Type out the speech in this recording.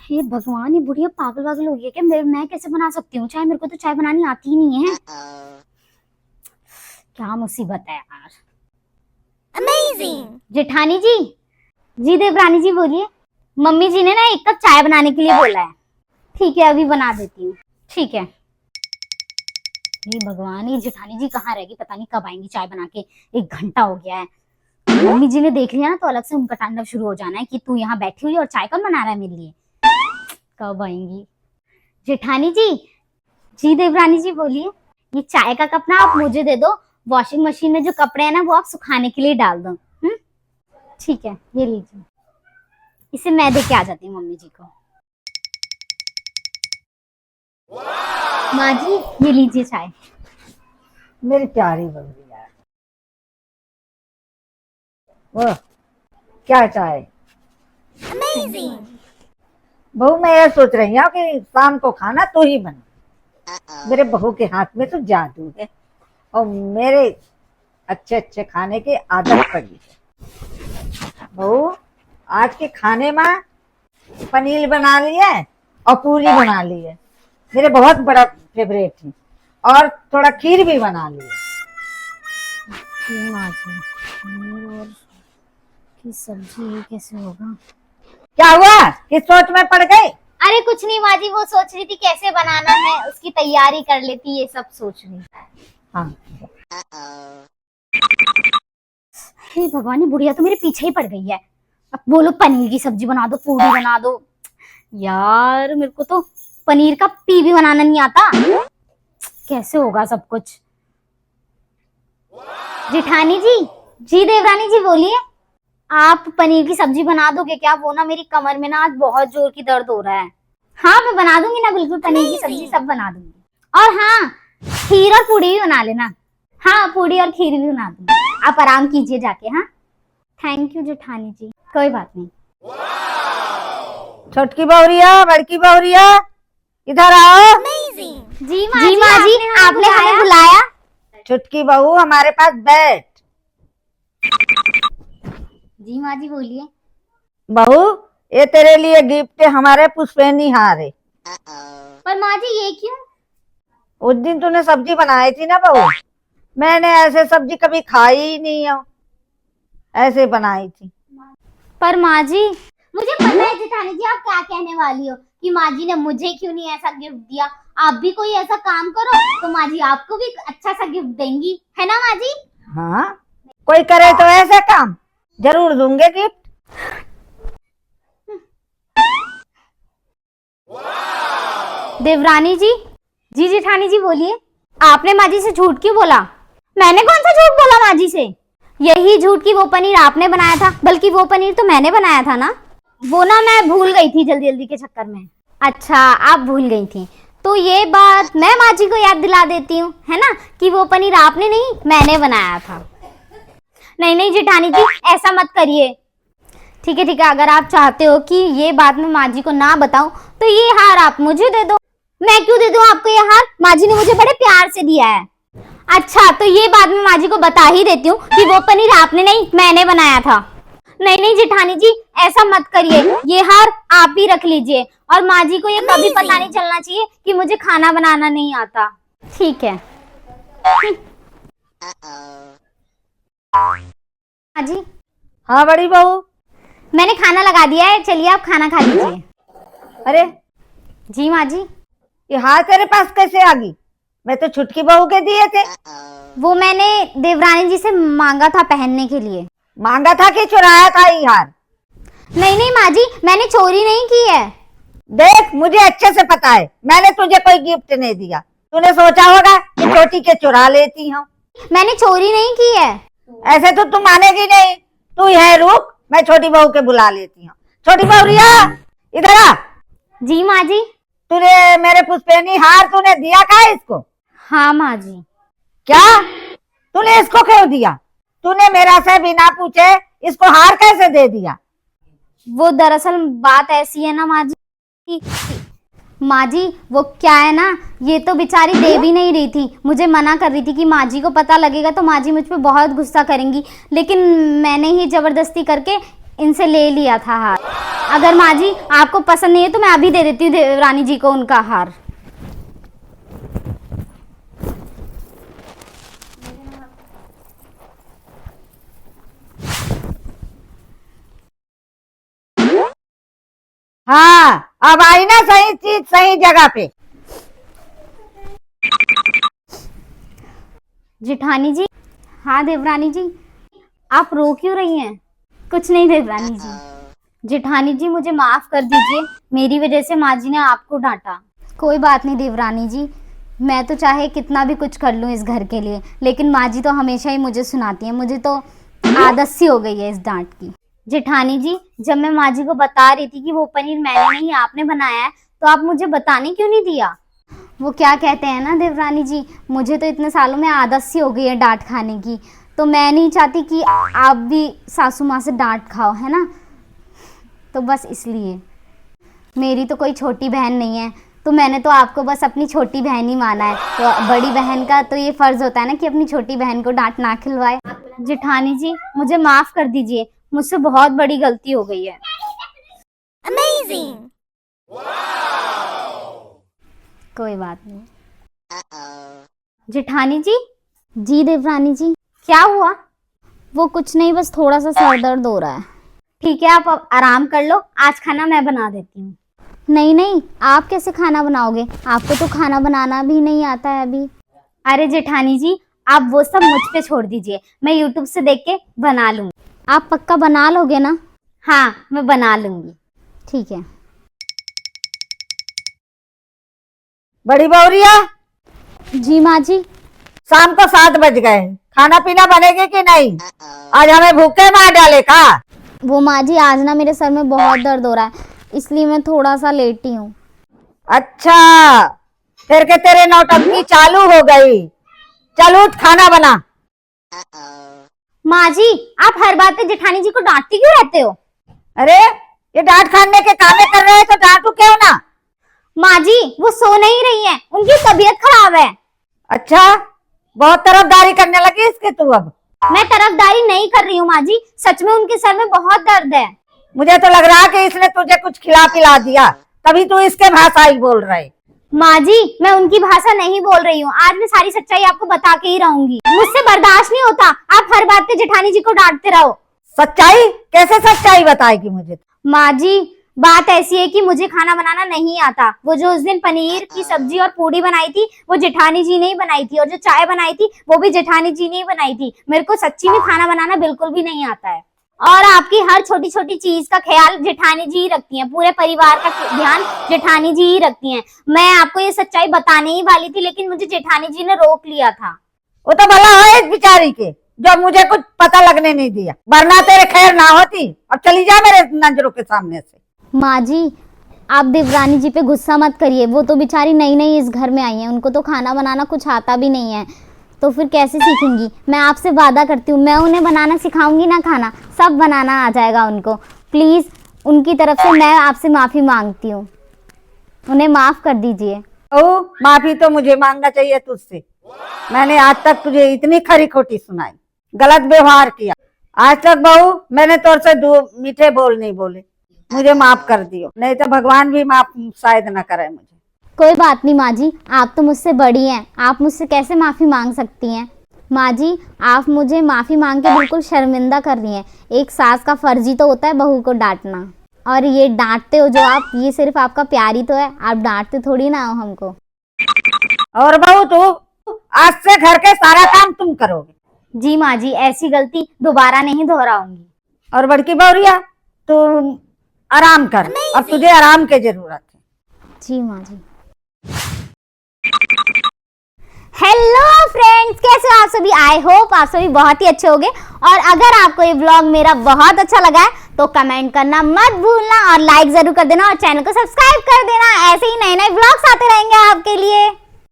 हे भगवान, ये बुढ़िया पागल वागल हो गई है क्या? मैं कैसे बना सकती हूँ चाय? मेरे को तो चाय बनानी आती ही नहीं है। क्या मुसीबत है यार। अमेजिंग। जेठानी जी। जी देवरानी जी बोलिए। मम्मी जी ने ना 1 कप चाय बनाने के लिए बोला है। ठीक है, अभी बना देती हूँ। ठीक है। ये भगवान, ये जेठानी जी कहाँ रहेगी? पता नहीं कब आएंगी चाय बना के। 1 घंटा हो गया है। मम्मी जी ने देख लिया ना तो अलग से उनका तांडव शुरू हो जाना है कि तू यहाँ बैठी हुई और चाय कौन बना रहा है मेरे लिए। कब आएंगी जेठानी जी? जी देवरानी जी बोलिए। ये चाय का कप ना आप मुझे दे दो। वॉशिंग मशीन में जो कपड़े हैं ना वो आप सुखाने के लिए डाल दो। ठीक है, ये लीजिए। इसे मैं दे के आ जाती हूँ मम्मी जी को। माँ जी, ये लीजिए चाय। मेरी प्यारी बबली यार, वो क्या चाय। अमेजिंग। बहू, मैं ये सोच रही हूँ कि शाम को खाना तू ही बना। मेरे बहू के हाथ में तो जादू है और मेरे अच्छे अच्छे खाने की आदत पड़ी है। बहू, आज के खाने में पनीर बना ली है और पूरी बना ली है, मेरे बहुत बड़ा फेवरेट है। और थोड़ा खीर भी बना ली है। माँ जी, पनीर और की सब्जी ये कैसे होगा? क्या हुआ? किस सोच में पड़ गई? अरे कुछ नहीं माँ जी, वो सोच रही थी कैसे बनाना है, उसकी तैयारी कर लेती, ये सब सोच रही। हाँ। हे भगवान, ये बुढ़िया तो मेरे पीछे ही पड़ गई है। अब बोलो पनीर की सब्जी बना दो, पूरी बना दो। यार मेरे को तो पनीर का पी भी बनाना नहीं आता। कैसे होगा सब कुछ? जेठानी जी। जी देवरानी जी बोलिए। आप पनीर की सब्जी बना दोगे क्या? वो ना मेरी कमर में ना आज बहुत जोर की दर्द हो रहा है। हाँ मैं बना दूंगी ना, बिल्कुल पनीर की सब्जी सब बना दूंगी। और हाँ, खीर और पूड़ी भी बना लेना। हाँ, पूड़ी और खीर भी बना दूंगी। आप आराम कीजिए जाके। हाँ, थैंक यू जेठानी जी। कोई बात नहीं। छोटकी बहुरिया, बड़की बहुरिया, इधर आओ। जी माँ जी, आपने हमें बुलाया? छुटकी बहू, हमारे पास बैठ। जी माँ जी बोलिए। बहू, ये तेरे लिए गिफ्ट है, हमारे पुष्पैनी हार है। पर माँ जी ये क्यों? उस दिन तूने सब्जी बनाई थी ना बहू, मैंने ऐसे सब्जी कभी खाई ही नहीं है, ऐसे बनाई थी। पर माँ जी, मुझे पता है जेठानी जी आप क्या कहने वाली हो कि माँ जी ने मुझे क्यों नहीं ऐसा गिफ्ट दिया। आप भी कोई ऐसा काम करो तो माँ जी आपको भी अच्छा सा गिफ्ट देंगी, है ना माँ जी? हाँ, कोई करे तो ऐसा काम जरूर दूंगे गिफ्ट। देवरानी जी। जी जेठानी जी बोलिए। आपने माँ जी से झूठ क्यों बोला? मैंने कौन सा झूठ बोला माँ जी से? यही झूठ कि वो पनीर आपने बनाया था, बल्कि वो पनीर तो मैंने बनाया था ना। वो ना मैं भूल गई थी जल्दी जल्दी के चक्कर में। अच्छा, आप भूल गई थी तो ये बात मैं माँ जी को याद दिला देती हूँ, है ना, कि वो पनीर आपने नहीं मैंने बनाया था। नहीं नहीं जेठानी जी, ऐसा मत करिए। ठीक है ठीक है, अगर आप चाहते हो कि ये बात मैं माँ जी को ना बताऊं तो ये हार आप मुझे दे दो। मैं क्यों दे दूं आपको ये हार? माँ जी ने मुझे बड़े प्यार से दिया है। अच्छा, तो ये बात मैं माँ जी को बता ही देती हूँ कि वो पनीर आपने नहीं मैंने बनाया था। नहीं नहीं जेठानी जी, ऐसा मत करिए, ये हार आप ही रख लीजिए। और माँ जी को ये कभी पता नहीं चलना चाहिए कि मुझे खाना बनाना नहीं आता। ठीक है माँ जी। हाँ बड़ी बहू, मैंने खाना लगा दिया है, चलिए आप खाना खा लीजिए। अरे जी माँ जी। ये हार तेरे पास कैसे आ गई? मैं तो छुटकी बहू के दिए थे। वो मैंने देवरानी जी से मांगा था पहनने के लिए। मांगा था कि चुराया था ये हार? नहीं नहीं माँ जी, मैंने चोरी नहीं की है। देख, मुझे अच्छे से पता है, मैंने तुझे कोई गिफ्ट नहीं दिया। तूने सोचा होगा कि छोटी के चुरा लेती हूँ। मैंने चोरी नहीं की है। ऐसे तो तू मानेगी नहीं। तू है, रुक, मैं छोटी बहू के बुला लेती हूँ। छोटी बहुरिया, इधर आ। जी माँ जी। तूने मेरे पुष्पैनी हार तूने दिया क्या इसको? हाँ माँ जी। क्या? तूने इसको क्यों दिया? तूने मेरा से बिना पूछे इसको हार कैसे दे दिया? वो दरअसल बात ऐसी है ना माँ जी कि माँ जी वो क्या है ना, ये तो बेचारी दे भी नहीं रही थी, मुझे मना कर रही थी कि माँ जी को पता लगेगा तो माँ जी मुझ पे बहुत गुस्सा करेंगी, लेकिन मैंने ही जबरदस्ती करके इनसे ले लिया था हार। अगर माँ जी आपको पसंद नहीं है तो मैं अभी दे देती हूँ देवरानी जी को उनका हार। हाँ, अब आई ना सही चीज सही जगह पे। जेठानी जी। हाँ देवरानी जी, आप रो क्यों रही हैं? कुछ नहीं देवरानी जी। जेठानी जी मुझे माफ कर दीजिए, मेरी वजह से माँ जी ने आपको डांटा। कोई बात नहीं देवरानी जी, मैं तो चाहे कितना भी कुछ कर लूँ इस घर के लिए, लेकिन माँ जी तो हमेशा ही मुझे सुनाती हैं। मुझे तो आदत सी हो गई है इस डांट की। जेठानी जी, जब मैं माँ जी को बता रही थी कि वो पनीर मैंने नहीं आपने बनाया है, तो आप मुझे बताने क्यों नहीं दिया? वो क्या कहते हैं ना देवरानी जी, मुझे तो इतने सालों में आदत सी हो गई है डांट खाने की, तो मैं नहीं चाहती कि आप भी सासू माँ से डांट खाओ, है ना? तो बस इसलिए। मेरी तो कोई छोटी बहन नहीं है, तो मैंने तो आपको बस अपनी छोटी बहन ही माना है। तो बड़ी बहन का तो ये फर्ज होता है ना कि अपनी छोटी बहन को डांट ना खिलवाए। जेठानी जी मुझे माफ कर दीजिए, मुझसे बहुत बड़ी गलती हो गई है। अमेजिंग। कोई बात नहीं। जेठानी जी। जी देवरानी जी। क्या हुआ? वो कुछ नहीं, बस थोड़ा सा सर दर्द हो रहा है। ठीक है, आप अब आराम कर लो, आज खाना मैं बना देती हूँ। नहीं नहीं, आप कैसे खाना बनाओगे? आपको तो खाना बनाना भी नहीं आता है अभी। अरे जेठानी जी, आप वो सब मुझ पे छोड़ दीजिए, मैं यूट्यूब से देख के बना लूंगी। आप पक्का बना लोगे ना? हाँ, मैं बना लूंगी। ठीक है। बड़ी बहुरिया। जी माँ जी। शाम को 7 बज गए, खाना पीना बनेगी कि नहीं? आज हमें भूखे मार डाले का? वो माँ जी, आज ना मेरे सर में बहुत दर्द हो रहा है, इसलिए मैं थोड़ा सा लेटी हूँ। अच्छा, फिर के तेरे नौटंकी चालू हो गई। चल उठ, खाना बना। माँ जी, आप हर बात पे जेठानी जी को डांटती क्यों रहते हो? अरे, ये डांट खाने के कामे कर रहे हैं तो डांटू क्यों ना? माँ जी, वो सो नहीं रही हैं, उनकी तबीयत खराब है। अच्छा, बहुत तरफदारी करने लगी इसके तू अब। मैं तरफदारी नहीं कर रही हूँ माँ जी, सच में उनके सर में बहुत दर्द है। मुझे तो लग रहा है कि इसने तुझे कुछ खिला पिला दिया, तभी तू इसके भाषा ही बोल रहे। माँ जी, मैं उनकी भाषा नहीं बोल रही हूँ, आज मैं सारी सच्चाई आपको बता के ही रहूंगी। मुझसे बर्दाश्त नहीं होता आप हर बात पे जेठानी जी को डांटते रहो। सच्चाई? कैसे सच्चाई बताएगी मुझे? माँ जी, बात ऐसी है कि मुझे खाना बनाना नहीं आता। वो जो उस दिन पनीर की सब्जी और पूड़ी बनाई थी, वो जेठानी जी ने ही बनाई थी, और जो चाय बनाई थी वो भी जेठानी जी ने ही बनाई थी। मेरे को सच्ची में खाना बनाना बिल्कुल भी नहीं आता है, और आपकी हर छोटी छोटी चीज का ख्याल जेठानी जी ही रखती हैं, पूरे परिवार का ध्यान जेठानी जी ही रखती हैं। मैं आपको ये सच्चाई बताने ही वाली थी, लेकिन मुझे जेठानी जी ने रोक लिया था। वो तो भला है इस बेचारी के, जो मुझे कुछ पता लगने नहीं दिया, वरना तेरे खैर ना होती। अब चली जा मेरे नजरों के सामने से। माँ जी, आप देवरानी जी पे गुस्सा मत करिए, वो तो बेचारी नई नई इस घर में आई हैं, उनको तो खाना बनाना कुछ आता भी नहीं है, तो फिर कैसे सीखेंगी? मैं आपसे वादा करती हूँ, मैं उन्हें बनाना सिखाऊंगी ना, खाना सब बनाना आ जाएगा उनको। प्लीज उनकी तरफ से मैं आपसे माफी मांगती हूँ, उन्हें माफ कर दीजिए। बहू, माफी तो मुझे मांगना चाहिए तुझसे। मैंने आज तक तुझे इतनी खरी खोटी सुनाई, गलत व्यवहार किया। आज तक बहू मैंने तौर से 2 मीठे बोल नहीं बोले। मुझे माफ कर दियो, नहीं तो भगवान भी माफ शायद न करे मुझे। कोई बात नहीं माँ जी, आप तो मुझसे बड़ी हैं, आप मुझसे कैसे माफी मांग सकती हैं? माँ जी, आप मुझे माफी मांग के बिल्कुल शर्मिंदा कर रही हैं। एक सास का फर्ज ही तो होता है बहू को डांटना, और ये डांटते हो जो आप, ये सिर्फ आपका प्यार ही तो है, आप डांटते थोड़ी ना हो हमको। और बहू तू आज से घर के सारा काम तुम करोगे। जी माँ जी, ऐसी गलती दोबारा नहीं दोहराऊंगी। और बड़की बहुरिया, तू आराम कर, अब तुझे आराम की जरूरत है। जी माँ जी। हेलो फ्रेंड्स, कैसे हो आप सभी? आई होप आप सभी बहुत ही अच्छे होंगे। और अगर आपको ये व्लॉग मेरा बहुत अच्छा लगा है तो कमेंट करना मत भूलना, और लाइक जरूर कर देना, और चैनल को सब्सक्राइब कर देना। ऐसे ही नए नए व्लॉग्स आते रहेंगे आपके लिए।